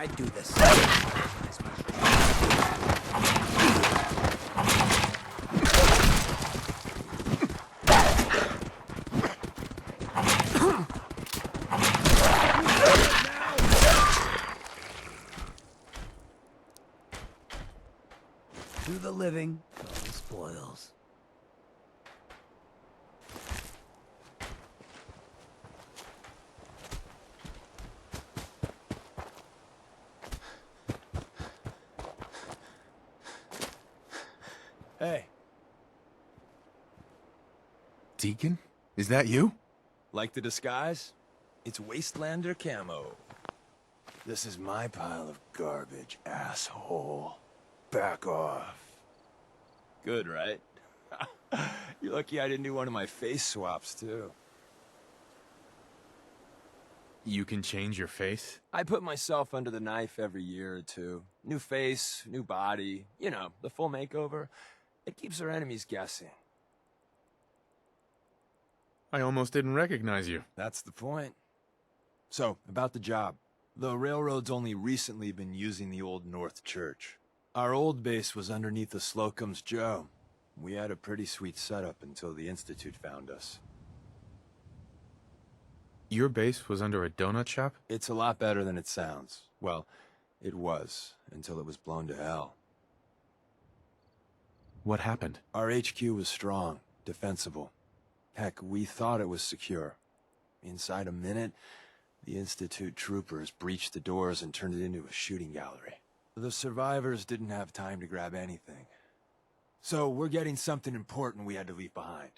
I'd do the same. To the living, go the spoils. Hey. Deacon? Is that you? Like the disguise? It's Wastelander camo. This is my pile of garbage, asshole. Back off. Good, right? You're lucky I didn't do one of my face swaps, too. You can change your face? I put myself under the knife every year or two. New face, new body, you know, the full makeover. It keeps our enemies guessing. I almost didn't recognize you. That's the point. So, about the job. The railroad's only recently been using the Old North Church. Our old base was underneath the Slocum's Joe. We had a pretty sweet setup until the Institute found us. Your base was under a donut shop? It's a lot better than it sounds. Well, it was, until it was blown to hell. What happened? Our HQ was strong, defensible. Heck, we thought it was secure. Inside a minute, the Institute troopers breached the doors and turned it into a shooting gallery. The survivors didn't have time to grab anything. So we're getting something important we had to leave behind.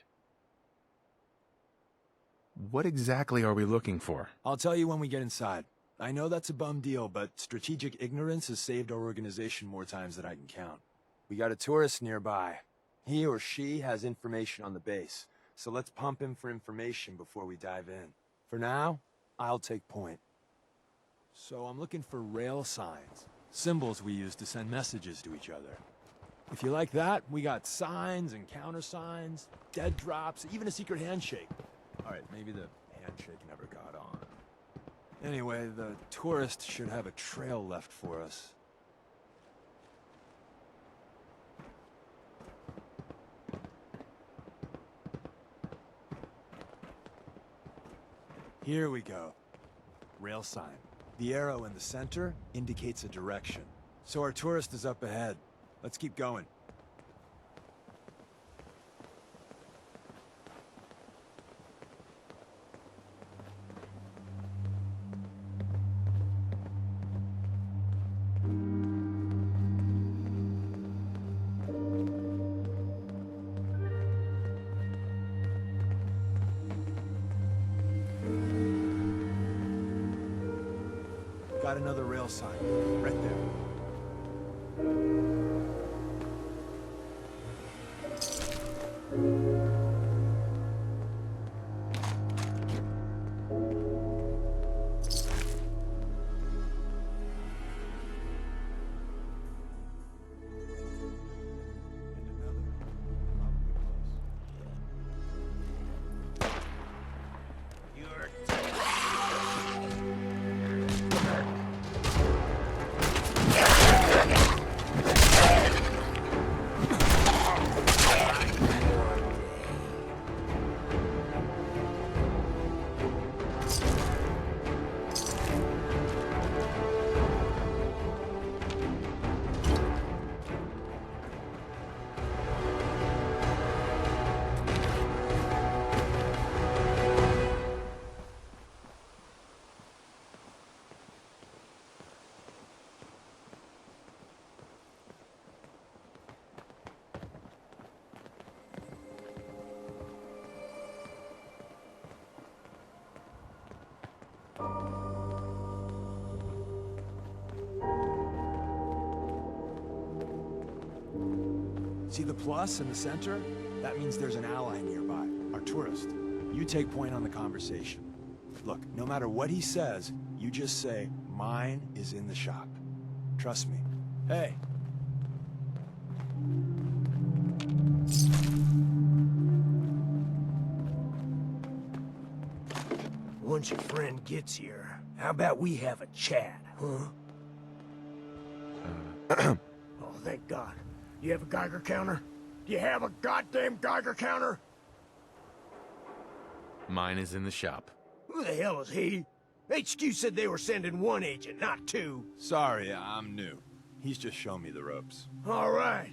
What exactly are we looking for? I'll tell you when we get inside. I know that's a bum deal, but strategic ignorance has saved our organization more times than I can count. We got a tourist nearby. He or she has information on the base, so let's pump him for information before we dive in. For now, I'll take point. So I'm looking for rail signs, symbols we use to send messages to each other. If you like that, we got signs and countersigns, dead drops, even a secret handshake. Alright, maybe the handshake never got on. Anyway, the tourist should have a trail left for us. Here we go. Rail sign. The arrow in the center indicates a direction. So our tourist is up ahead. Let's keep going. Got another rail sign, right there. See the plus in the center? That means there's an ally nearby, our tourist. You take point on the conversation. Look, no matter what he says, you just say, mine is in the shop. Trust me. Hey. Once your friend gets here, how about we have a chat, huh? Oh, thank God. Do you have a Geiger counter? Do you have a goddamn Geiger counter? Mine is in the shop. Who the hell is he? HQ said they were sending one agent, not two. Sorry, I'm new. He's just showing me the ropes. All right.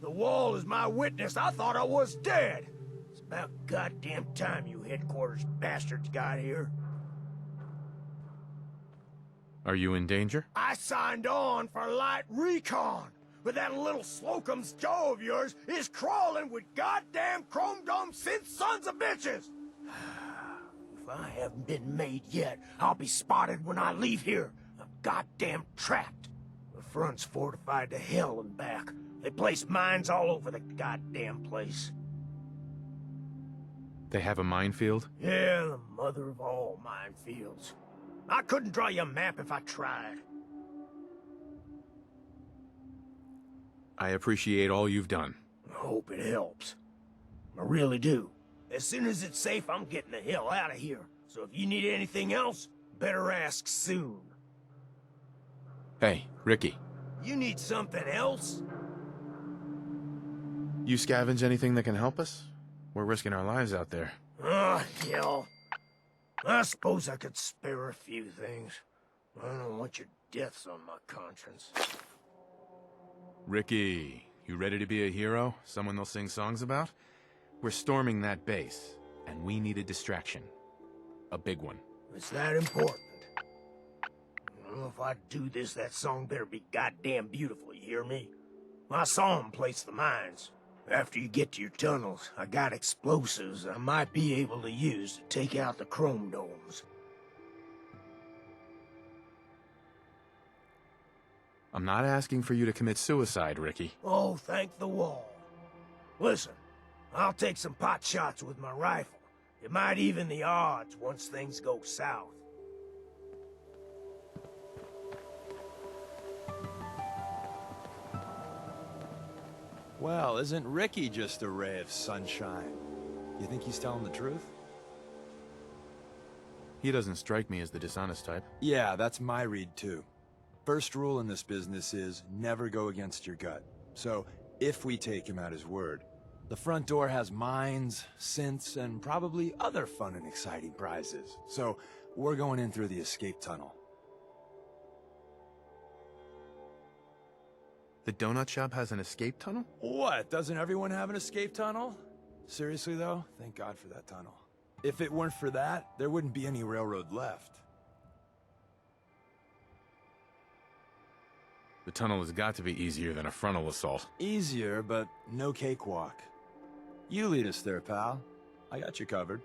The wall is my witness. I thought I was dead. It's about goddamn time you headquarters bastards got here. Are you in danger? I signed on for light recon, but that little Slocum's Joe of yours is crawling with goddamn chrome dome synth sons of bitches! If I haven't been made yet, I'll be spotted when I leave here. I'm goddamn trapped. The front's fortified to hell and back. They place mines all over the goddamn place. They have a minefield? Yeah, the mother of all minefields. I couldn't draw you a map if I tried. I appreciate all you've done. I hope it helps. I really do. As soon as it's safe, I'm getting the hell out of here. So if you need anything else, better ask soon. Hey, Ricky. You need something else? You scavenge anything that can help us? We're risking our lives out there. Oh, hell. I suppose I could spare a few things. I don't want your deaths on my conscience. Ricky, you ready to be a hero? Someone they'll sing songs about? We're storming that base, and we need a distraction. A big one. It's that important. Well, if I do this, that song better be goddamn beautiful, you hear me? I saw him place the mines. After you get to your tunnels, I got explosives I might be able to use to take out the chrome domes. I'm not asking for you to commit suicide, Ricky. Oh, thank the wall. Listen, I'll take some pot shots with my rifle. It might even the odds once things go south. Well, isn't Ricky just a ray of sunshine? You think he's telling the truth? He doesn't strike me as the dishonest type. Yeah, that's my read too. First rule in this business is never go against your gut. So, if we take him at his word, the front door has mines, synths, and probably other fun and exciting prizes. So, we're going in through the escape tunnel. The donut shop has an escape tunnel? What? Doesn't everyone have an escape tunnel? Seriously though, thank God for that tunnel. If it weren't for that, there wouldn't be any railroad left. The tunnel has got to be easier than a frontal assault. Easier, but no cakewalk. You lead us there, pal. I got you covered.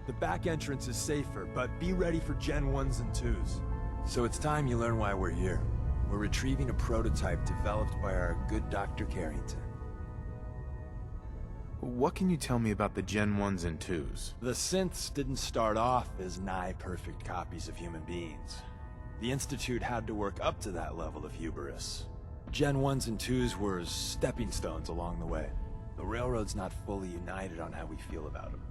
The back entrance is safer, but be ready for Gen 1s and 2s. So it's time you learn why we're here. We're retrieving a prototype developed by our good Dr. Carrington. What can you tell me about the Gen 1s and 2s? The synths didn't start off as nigh-perfect copies of human beings. The Institute had to work up to that level of hubris. Gen 1s and 2s were stepping stones along the way. The Railroad's not fully united on how we feel about them.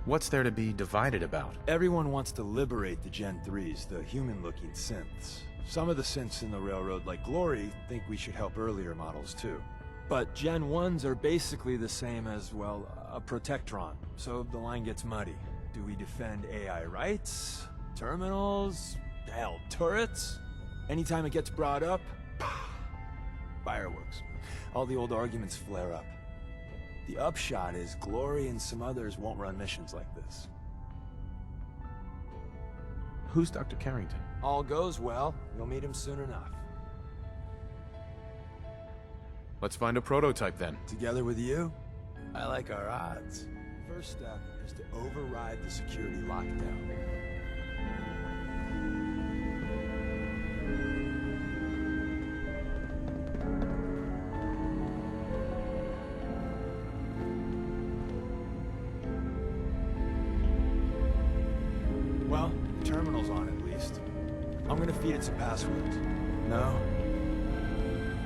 What's there to be divided about? Everyone wants to liberate the Gen 3s, the human-looking synths. Some of the synths in the Railroad, like Glory, think we should help earlier models too. But Gen 1s are basically the same as, well, a Protectron, so the line gets muddy. Do we defend AI rights? Terminals? Hell, turrets? Anytime it gets brought up, fireworks. All the old arguments flare up. The upshot is Glory and some others won't run missions like this. Who's Dr. Carrington? All goes well, you'll meet him soon enough. Let's find a prototype then. Together with you, I like our odds. First step is to override the security lockdown. Well, the terminal's on at least. I'm gonna feed it some passwords. No.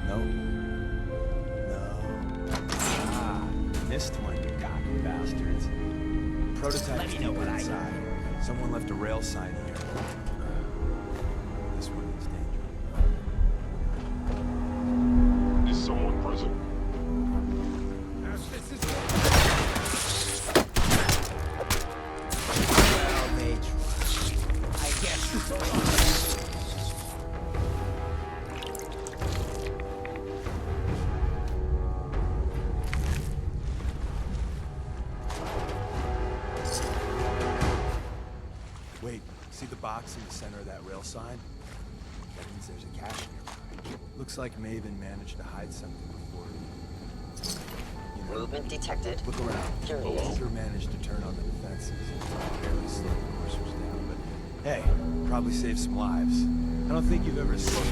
Nope. Missed one, you cocky bastards. Prototype. Let me know what inside. Someone left a rail sign here. This one is dangerous. Is someone present? Well, they try. I guess. Wait, see the box in the center of that rail sign? That means there's a cache nearby. Looks like Maven managed to hide something before. You know, Movement detected. look around. Curious. Walter managed to turn on the defenses. Barely slowed the coursers down, but hey, probably saved some lives. I don't think you've ever seen.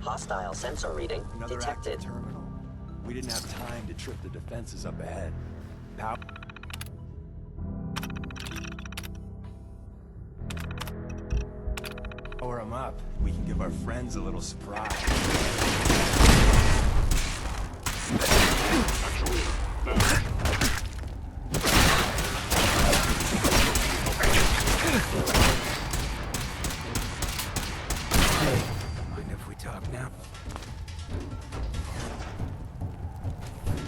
Hostile sensor reading Another detected. active terminal. We didn't have time to trip the defenses up ahead. Power. Power them up. We can give our friends a little surprise. Actually, that. Mind if we talk now?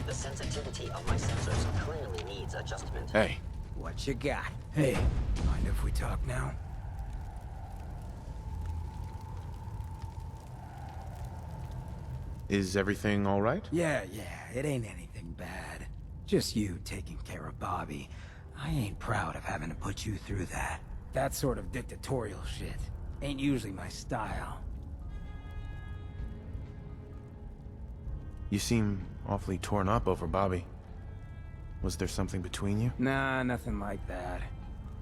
The sensitivity of my sensors clearly needs adjustment. Hey, What you got? Hey, mind if we talk now? is everything all right? Yeah, it ain't anything bad. Just you taking care of Bobby. I ain't proud of having to put you through that. That sort of dictatorial shit ain't usually my style. You seem awfully torn up over Bobby. Was there something between you? Nah, nothing like that.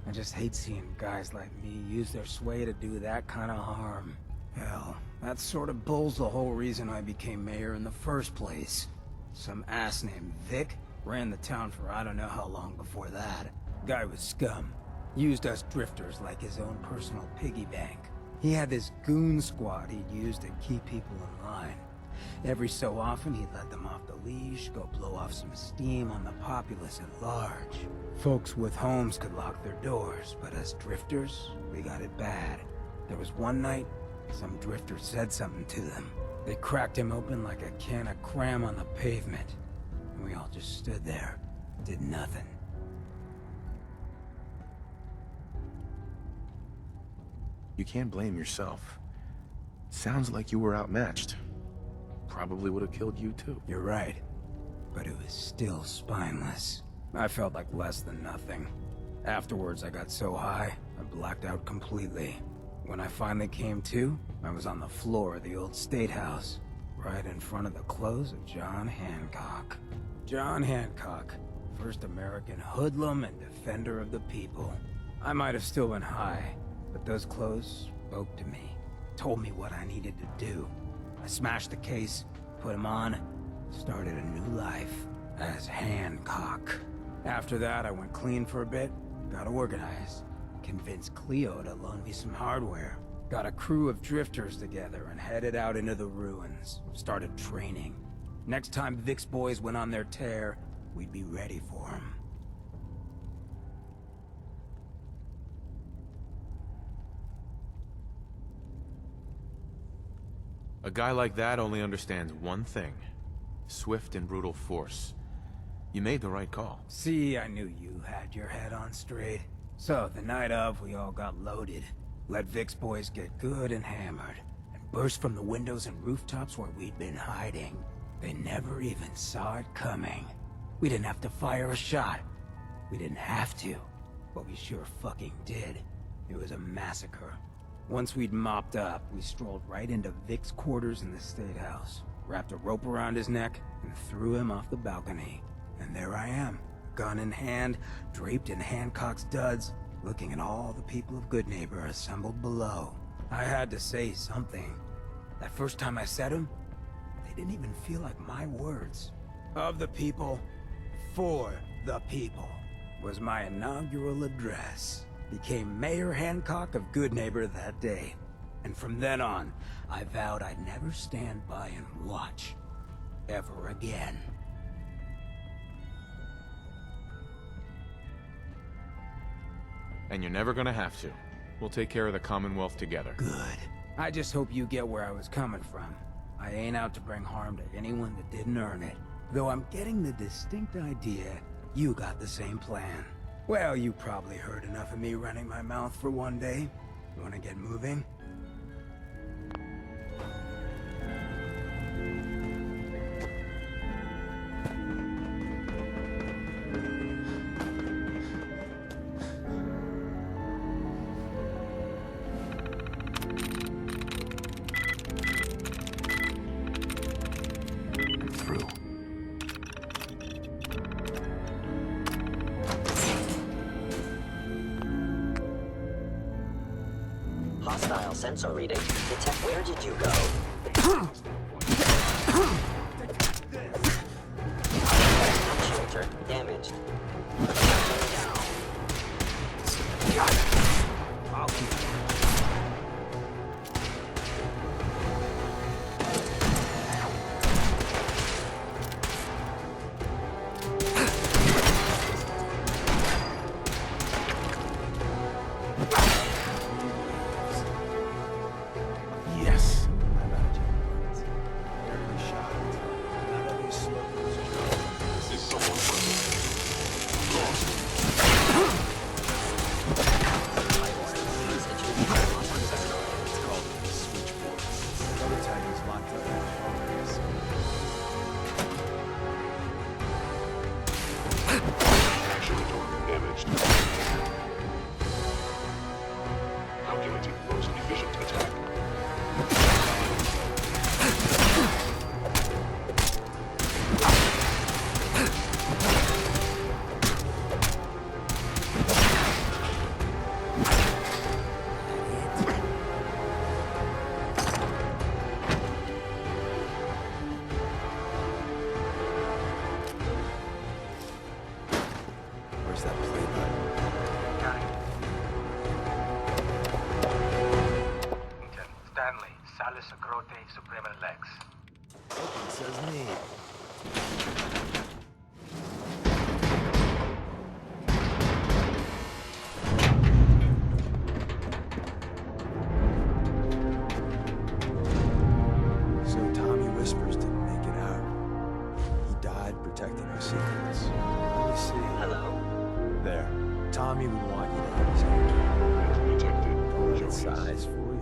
I just hate seeing guys like me use their sway to do that kind of harm. Hell, that sort of bull's the whole reason I became mayor in the first place. Some ass named Vic Ran the town for I don't know how long before that. Guy was scum. Used us drifters like his own personal piggy bank. He had this goon squad he'd use to keep people in line. Every so often, he'd let them off the leash, go blow off some steam on the populace at large. Folks with homes could lock their doors, but us drifters, we got it bad. There was one night, some drifter said something to them. They cracked him open like a can of cram on the pavement. And we all just stood there, did nothing. You can't blame yourself. Sounds like you were outmatched. Probably would have killed you too. You're right. But it was still spineless. I felt like less than nothing. Afterwards, I got so high, I blacked out completely. When I finally came to, I was on the floor of the old state house, right in front of the clothes of John Hancock. John Hancock, first American hoodlum and defender of the people. I might have still been high, but those clothes spoke to me, told me what I needed to do. I smashed the case, put him on, started a new life as Hancock. After that, I went clean for a bit, got organized, convinced Cleo to loan me some hardware, got a crew of drifters together and headed out into the ruins, started training. Next time Vic's boys went on their tear, we'd be ready for them. A guy like that only understands one thing. Swift and brutal force. You made the right call. See, I knew you had your head on straight. So, the night of, we all got loaded. Let Vic's boys get good and hammered. And burst from the windows and rooftops where we'd been hiding. They never even saw it coming. We didn't have to fire a shot. We didn't have to. But we sure fucking did. It was a massacre. Once we'd mopped up, we strolled right into Vic's quarters in the State House, wrapped a rope around his neck, and threw him off the balcony. And there I am, gun in hand, draped in Hancock's duds, looking at all the people of Good Neighbor assembled below. I had to say something. That first time I said them, they didn't even feel like my words. Of the people, for the people, was my inaugural address. Became Mayor Hancock of Good Neighbor that day. And from then on, I vowed I'd never stand by and watch. Ever again. And you're never gonna have to. We'll take care of the Commonwealth together. Good. I just hope you get where I was coming from. I ain't out to bring harm to anyone that didn't earn it. Though I'm getting the distinct idea you got the same plan. Well, you probably heard enough of me running my mouth for one day. You wanna get moving? I'm through. Hostile sensor reading. Detect. Where did you go? Shelter damaged. I'll keep it. Yes. I'm out of bullets. Barely shot. Supreme Lex. It says me. So Tommy Whispers didn't make it out. He died protecting our secrets. Let me see. Hello? There. Tommy would want you to have his hand. It's protected. Right Jonas. size for you.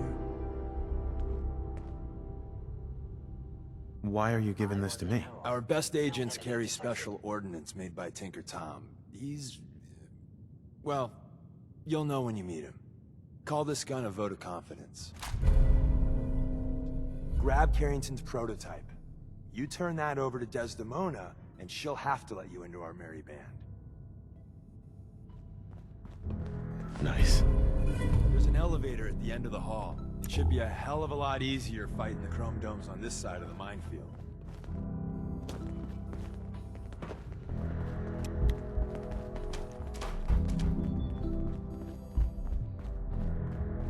Why are you giving this to me? Our best agents carry special ordnance made by Tinker Tom. He's... well, you'll know when you meet him. Call this gun a vote of confidence. Grab Carrington's prototype. You turn that over to Desdemona, and she'll have to let you into our merry band. Nice. There's an elevator at the end of the hall. It should be a hell of a lot easier fighting the chrome domes on this side of the minefield.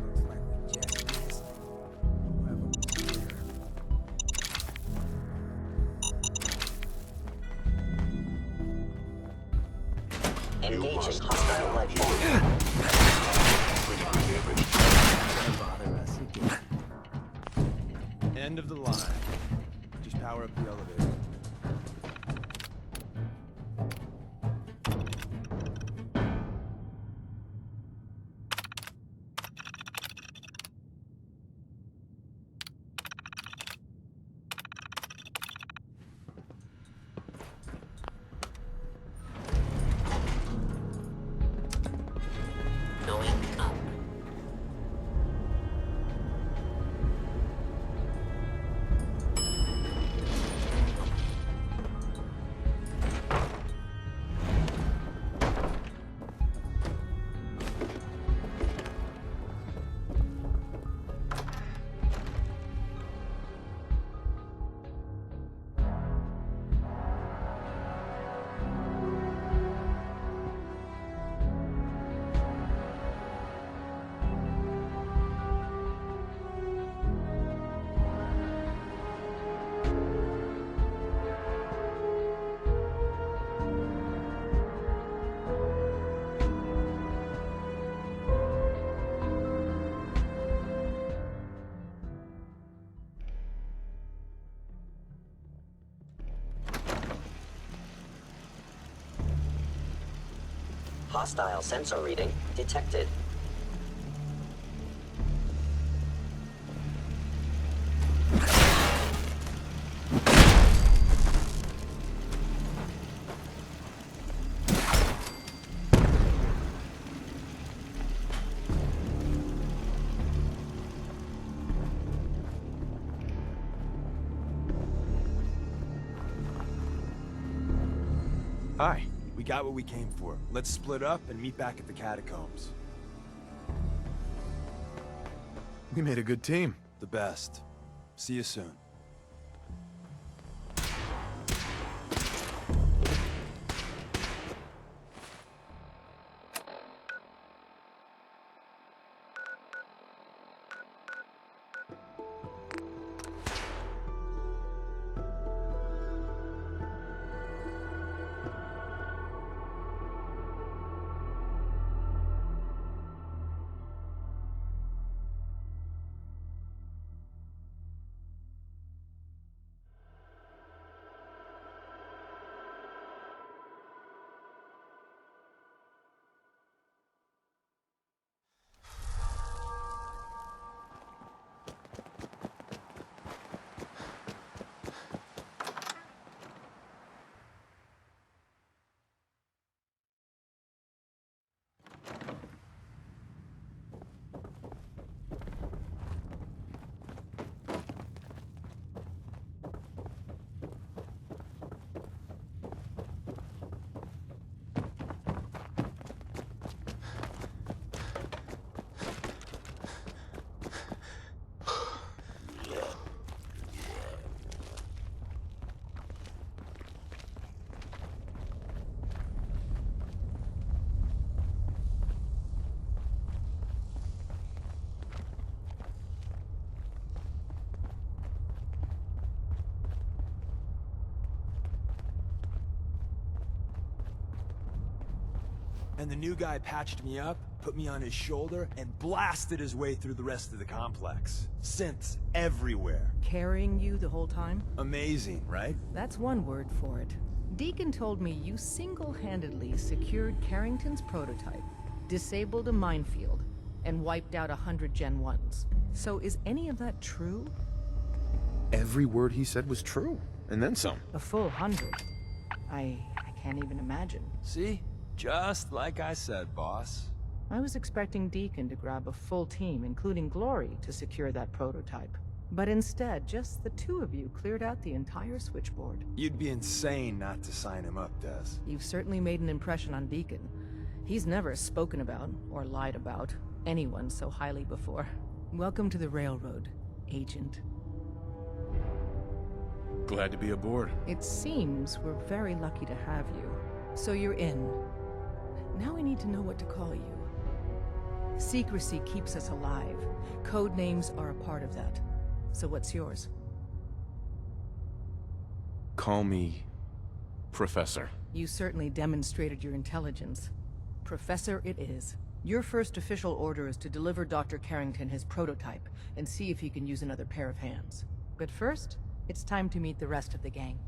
Looks like we just missed whoever was here. Engaging hostile life form. Critically damaged. Don't bother us again. End of the line. Just power up the elevator. Going up. Hostile sensor reading detected. Hi. We got what we came for. Let's split up and meet back at the catacombs. We made a good team. The best. See you soon. And the new guy patched me up, put me on his shoulder, and blasted his way through the rest of the complex. Synths everywhere. Carrying you the whole time? Amazing, right? That's one word for it. Deacon told me you single-handedly secured Carrington's prototype, disabled a minefield, and wiped out 100 Gen 1s. So is any of that true? Every word he said was true, and then some. A full 100. I can't even imagine. See? Just like I said, boss. I was expecting Deacon to grab a full team, including Glory, to secure that prototype. But instead, just the two of you cleared out the entire switchboard. You'd be insane not to sign him up, Des. You've certainly made an impression on Deacon. He's never spoken about, or lied about, anyone so highly before. Welcome to the Railroad, Agent. Glad to be aboard. It seems we're very lucky to have you. So you're in. Now we need to know what to call you. Secrecy keeps us alive. Code names are a part of that. So what's yours? Call me Professor. You certainly demonstrated your intelligence. Professor it is. Your first official order is to deliver Dr. Carrington his prototype and see if he can use another pair of hands. But first, it's time to meet the rest of the gang.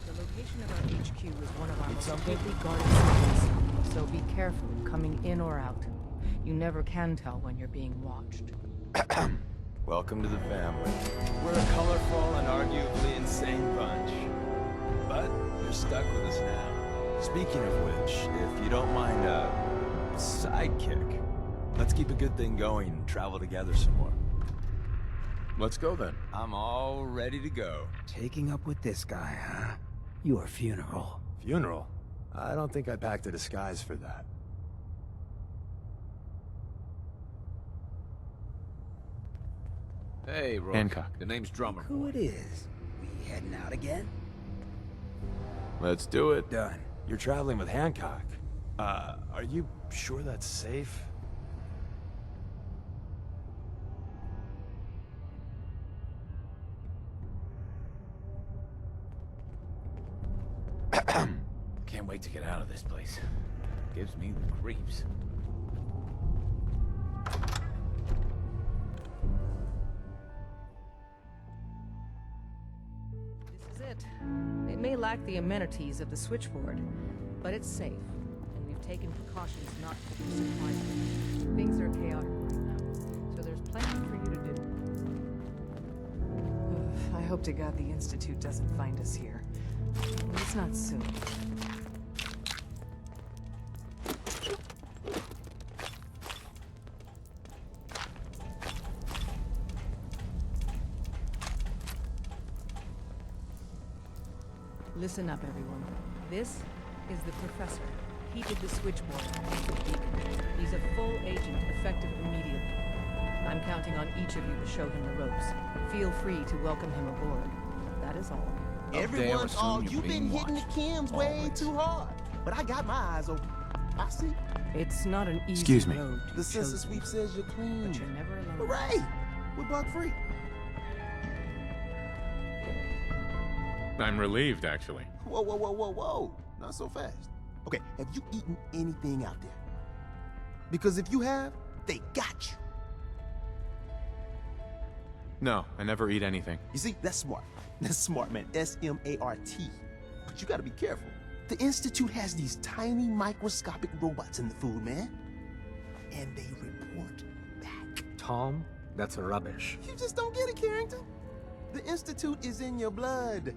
The location of our HQ is one of our most tightly guarded sections, so be careful coming in or out. You never can tell when you're being watched. Welcome to the family. We're a colorful and arguably insane bunch. But you're stuck with us now. Speaking of which, if you don't mind a sidekick, let's keep a good thing going and travel together some more. Let's go then. I'm all ready to go. Taking up with this guy, huh? Your funeral. Funeral? I don't think I packed a disguise for that. Hey, Rook. Hancock. The name's Drummer. Who it is? We heading out again? Let's do it. Done. You're traveling with Hancock. Are you sure that's safe? Can't wait to get out of this place. Gives me the creeps. This is it. It may lack the amenities of the switchboard, but it's safe, and we've taken precautions not to be surprised. Things are chaotic right now, so there's plenty for you to do. I hope to God the Institute doesn't find us here. It's not soon. Listen up, everyone. This is the Professor. He did the switchboard. He's a full agent, effective immediately. I'm counting on each of you to show him the ropes. Feel free to welcome him aboard. That is all. Everyone's all You've been hitting the chems way too hard. But I got my eyes open. I see. It's not an easy Excuse me. road to The be sensor chosen, sweep says you're clean. but you're never alone. Hooray! We're bug free. I'm relieved, actually. Whoa, whoa, whoa, whoa, whoa. Not so fast. Okay, have you eaten anything out there? Because if you have, they got you. No, I never eat anything. You see, that's smart. That's smart, man. S-M-A-R-T. But you gotta be careful. The Institute has these tiny microscopic robots in the food, man. And they report back. Tom, that's rubbish. You just don't get it, Carrington. The Institute is in your blood.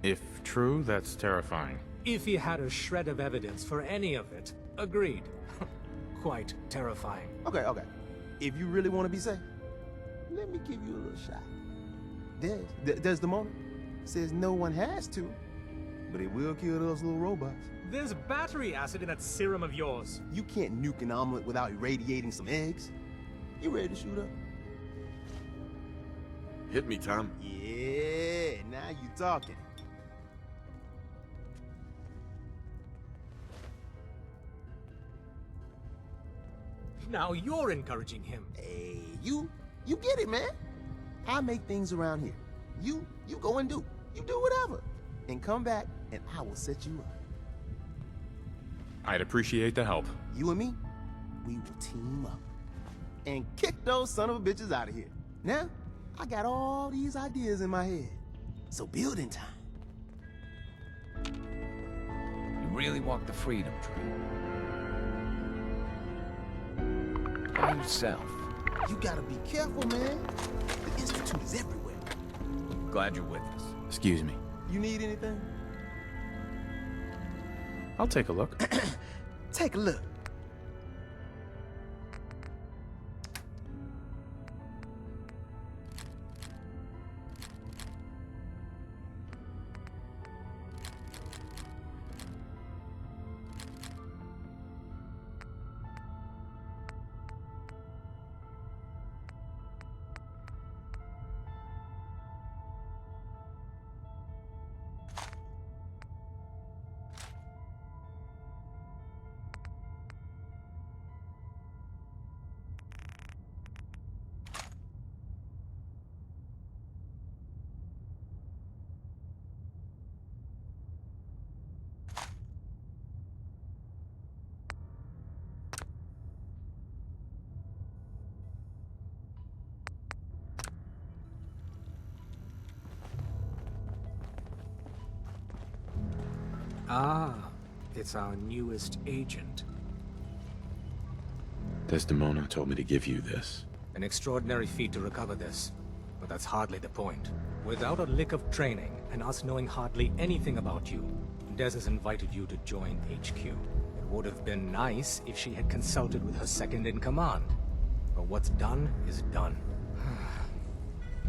If true, that's terrifying. If he had a shred of evidence for any of it, agreed. Quite terrifying. Okay, okay. If you really want to be safe, let me give you a little shot. There's the moment. Says no one has to, but it will kill those little robots. There's battery acid in that serum of yours. You can't nuke an omelet without irradiating some eggs. You ready to shoot up? Hit me, Tom. Yeah, now you talking. Now you're encouraging him. Hey, you get it, man. I make things around here. You go and do. You do whatever. And come back, and I will set you up. I'd appreciate the help. You and me, we will team up and kick those son of a bitches out of here. Now, I got all these ideas in my head. So building time. You really walk the freedom trail. By yourself. You gotta be careful, man. The Institute is everywhere. Glad you're with us. Excuse me. You need anything? I'll take a look. Take a look. Ah, it's our newest agent. Desdemona told me to give you this. An extraordinary feat to recover this, but that's hardly the point. Without a lick of training, and us knowing hardly anything about you, Des has invited you to join HQ. It would have been nice if she had consulted with her second-in-command. But what's done is done.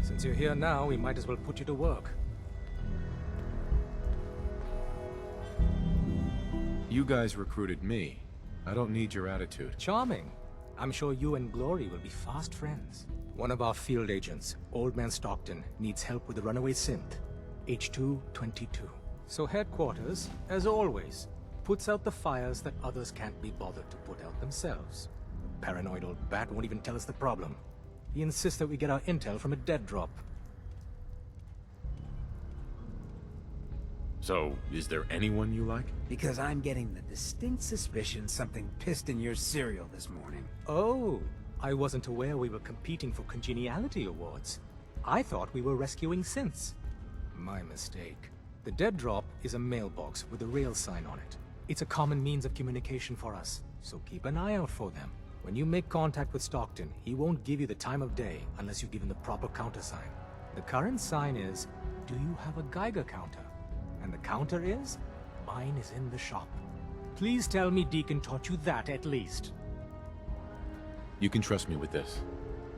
Since you're here now, we might as well put you to work. You guys recruited me. I don't need your attitude. Charming. I'm sure you and Glory will be fast friends. One of our field agents, Old Man Stockton, needs help with the runaway synth. H222. So headquarters, as always, puts out the fires that others can't be bothered to put out themselves. Paranoid old bat won't even tell us the problem. He insists that we get our intel from a dead drop. So, is there anyone you like? Because I'm getting the distinct suspicion something pissed in your cereal this morning. Oh, I wasn't aware we were competing for congeniality awards. I thought we were rescuing synths. My mistake. The dead drop is a mailbox with a rail sign on it. It's a common means of communication for us, so keep an eye out for them. When you make contact with Stockton, he won't give you the time of day unless you give him the proper countersign. The current sign is, do you have a Geiger counter? And the counter is, mine is in the shop. Please tell me Deacon taught you that at least. You can trust me with this.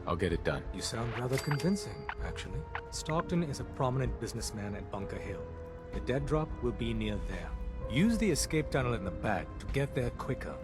I'll get it done. You sound rather convincing, actually. Stockton is a prominent businessman at Bunker Hill. The dead drop will be near there. Use the escape tunnel in the back to get there quicker.